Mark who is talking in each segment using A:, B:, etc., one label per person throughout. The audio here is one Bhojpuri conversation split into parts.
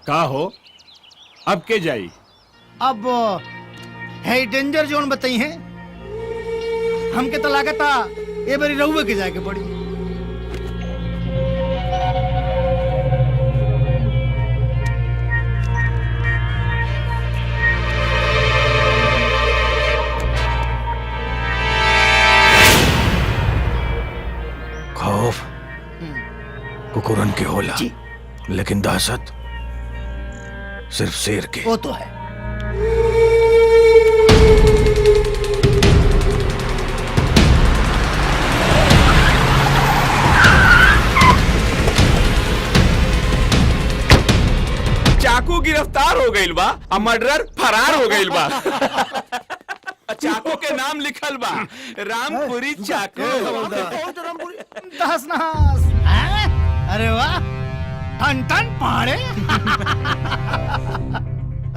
A: का हो अब के जाई?
B: अब है डेंजर जोन बताई है हमके तो लागता ये बारी रहुए के जाके पड़ी।
C: खौफ कुकुरन के होला, लेकिन दहशत सिर्फ शेर के।
B: वो तो है।
A: चाकू गिरफ्तार हो गइल बा, मर्डरर फरार हो गइल बा। चाकू के नाम लिखल बा रामपुरी चाकू।
B: दहस नहास। हैं? अरे वाह, टन टन पहाड़े।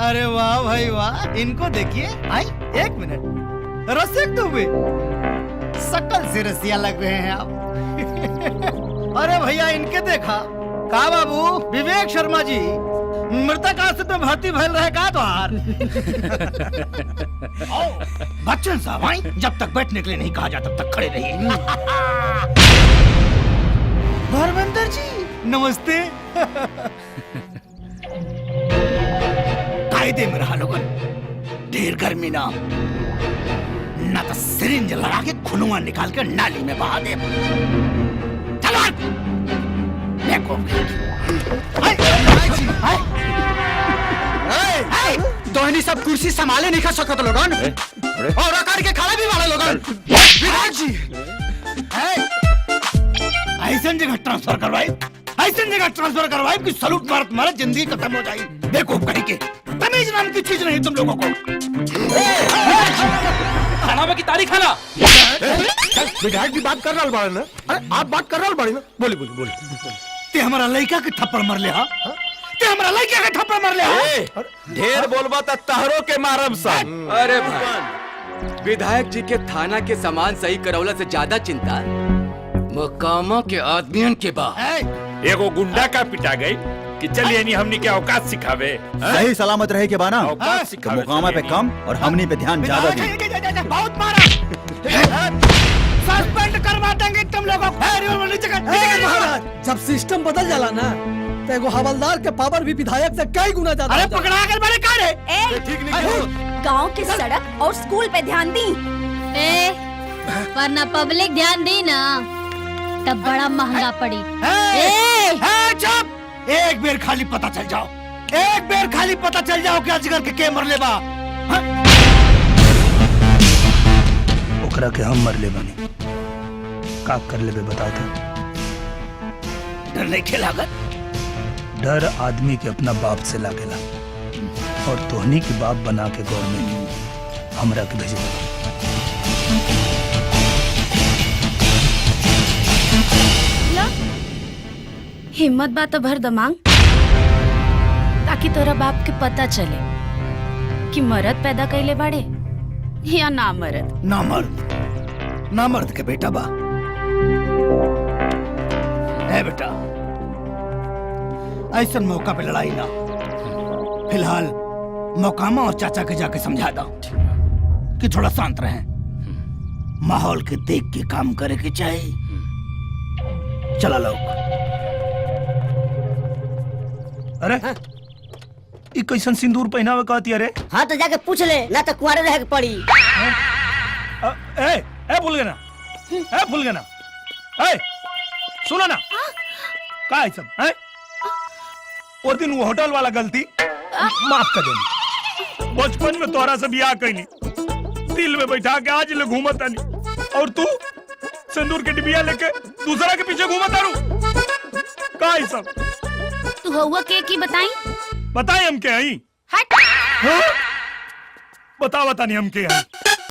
B: अरे वाह भाई वाह, इनको देखिए। आई एक मिनट, रसिक दुबे, सकल से रसिया लग रहे हैं आप। अरे भैया इनके देखा का बाबू विवेक शर्मा जी मृतक आश्रित में भर्ती भइल रहे का द्वार। बच्चन साहब आई, जब तक बैठने के लिए नहीं कहा जाता तब तक खड़े रहिए। धर्मेंद्र जी नमस्ते। कायदे में रहा लोगन, ढेर गर्मी ना तो सिरिंज लगा के खुनुआ निकाल के नाली में बहा दे। चलो देखो दोहनी सब कुर्सी संभाले नहीं खा सकत लोगन, और आकर के खड़े भी वाले लोगन। विराट जी ऐसा जगह ट्रांसफर करवाई, ऐसा जगह ट्रांसफर करवाई कि सलूट मारत मारे जिंदगी खत्म हो जाए। देखो कहीं के तमीज नाम की चीज नहीं तुम लोगों को।
D: खाना में की तारीख खाना।
C: विधायक की बात कर रहा बाड़े ना? अरे आप बात कर रहा बाड़े ना? बोली बोली बोली।
B: ते हमारा लड़का के थप्पड़ मार ले, हा? ते हमारा लड़का के थप्पड़ मार ले, हा?
A: ढेर बोलबा त तहरो के मारम सन।
D: अरे भाई, विधायक जी के थाना के सामान सही करौला से ज्यादा चिंता मकामा के आदमियन के बा।
A: एगो गुंडा का पिटा गई कि चलिए नहीं हमनी के औकात सिखावे।
E: सही सलामत रहे के बाना
A: औकात
E: तो
A: सिखावे।
E: मुकामा पे कम और हमनी पे ध्यान ज्यादा दी।
B: बहुत मारा। सस्पेंड करवा देंगे तुम लोगों को।
F: महाराज जब सिस्टम बदल जाला ना तो एगो हवलदार के पावर भी विधायक से कई गुना ज्यादा।
B: अरे पकड़ा कर बड़े का रे?
A: ठीक नहीं।
G: गांव के सड़क और स्कूल पे ध्यान दी।
H: वरना पब्लिक ध्यान दी ना तब बड़ा महंगा पड़ी।
B: चुप, एक बेर खाली पता चल जाओ, एक बेर खाली पता चल जाओ कि अजगर के मर ले बा।
F: ओकरा के हम मर ले बनी का कर लेबे बताओ तो।
B: डर नहीं खेलागत?
F: डर आदमी के अपना बाप से लागेला, और तोहनी के बाप बना के गवर्नमेंट हमरा के भेजे।
G: हिम्मत बा तो भर दमांग, ताकि तोरा बाप के पता चले कि मर्द पैदा कैले बाड़े या ना मर्द।
B: ना मर्द, ना मर्द के बेटा बा। है बेटा, ऐसा मौका पे लड़ाई ना। फिलहाल मौकामा और चाचा के जाके समझा दो कि थोड़ा शांत रहें, माहौल के देख के काम करे के चाहिए। चला लोग।
F: अरे ई कैसन सिंदूर पहनावे कहती अरे?
I: हाँ तो जाके पूछ ले, ना तो कुआरे रह के पड़ी।
F: ए भूल गए ना, ए भूल गए ना, ए सुनो ना, का है सब? है और दिन वो होटल वाला गलती माफ कर देना। बचपन में तोरा से बियाह कईनी, दिल में बैठा के आज ले घूमत आनी, और तू सिंदूर के डिबिया लेके दूसरा के पीछे घूमत आरू। का है सब?
H: तू हुआ के की बताई?
F: बताए हम के आई?
H: हट।
F: बता नहीं हम के आई?